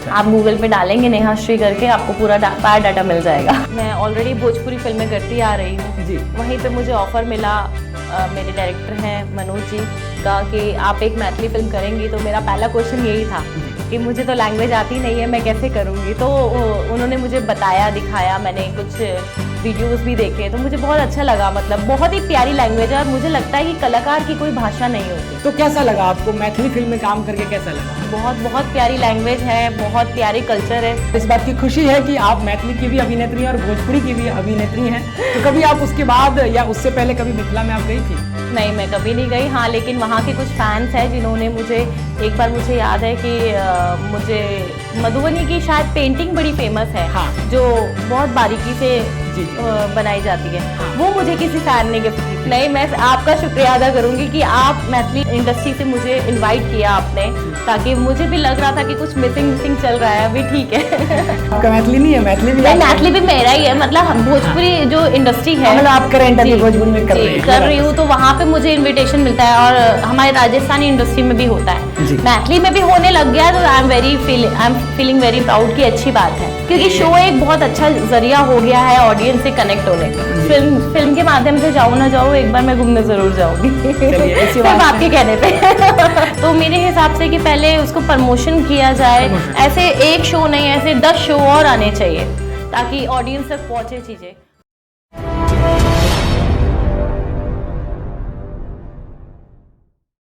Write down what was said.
आप गूगल पे डालेंगे नेहा श्री करके, आपको पूरा डाटा मिल जाएगा। मैं ऑलरेडी भोजपुरी फिल्में करती आ रही हूँ जी। वहीं पे मुझे ऑफर मिला मेरे डायरेक्टर हैं मनोज जी का कि आप एक मैथिली फिल्म करेंगी। तो मेरा पहला क्वेश्चन यही था कि मुझे तो लैंग्वेज आती नहीं है, मैं कैसे करूँगी। तो उन्होंने मुझे बताया, दिखाया, मैंने कुछ वीडियोस भी देखे तो मुझे बहुत अच्छा लगा। मतलब बहुत ही प्यारी लैंग्वेज है और मुझे लगता है कि कलाकार की कोई भाषा नहीं होती। तो कैसा लगा आपको मैथिली फिल्म में काम करके, कैसा लगा? बहुत प्यारी लैंग्वेज है, बहुत प्यारी कल्चर है। इस बात की खुशी है कि आप मैथिली की भी अभिनेत्री हैं और भोजपुरी की भी अभिनेत्री हैं। तो कभी आप उसके बाद या उससे पहले कभी मिथिला में आप गई थी? नहीं, मैं कभी नहीं गई। हाँ, लेकिन वहाँ के कुछ फैंस हैं जिन्होंने मुझे एक बार, मुझे याद है कि मुझे मधुबनी की शायद पेंटिंग बड़ी फेमस है। हाँ। जो बहुत बारीकी से बनाई जाती है। हाँ। वो मुझे किसी फैन ने गिफ्ट की। नहीं, मैं आपका शुक्रिया अदा करूंगी कि आप मैथिली इंडस्ट्री से मुझे इनवाइट किया आपने, ताकि मुझे भी लग रहा था कि कुछ मिसिंग चल रहा है। अभी ठीक है। आपका मैथिली नहीं है? मैथिली भी मैथिली भी मेरा ही है। मतलब भोजपुरी जो इंडस्ट्री है, मतलब आप करेंट भोजपुरी में कर रही हूँ, तो वहाँ पे मुझे इन्विटेशन मिलता है और हमारे राजस्थानी इंडस्ट्री में भी होता है, मैथिली में भी होने लग गया। तो I am feeling very proud की अच्छी बात है, क्योंकि शो एक बहुत अच्छा जरिया हो गया है ऑडियंस से कनेक्ट होने का। फिल्म के माध्यम से जाऊँ ना जाऊँ, एक बार मैं घूमने जरूर जाऊंगी सिर्फ आपके कहने पे। तो मेरे हिसाब से कि पहले उसको प्रमोशन किया जाए। ऐसे एक शो नहीं, ऐसे 10 शो और आने चाहिए ताकि ऑडियंस तक पहुंचे चीजें।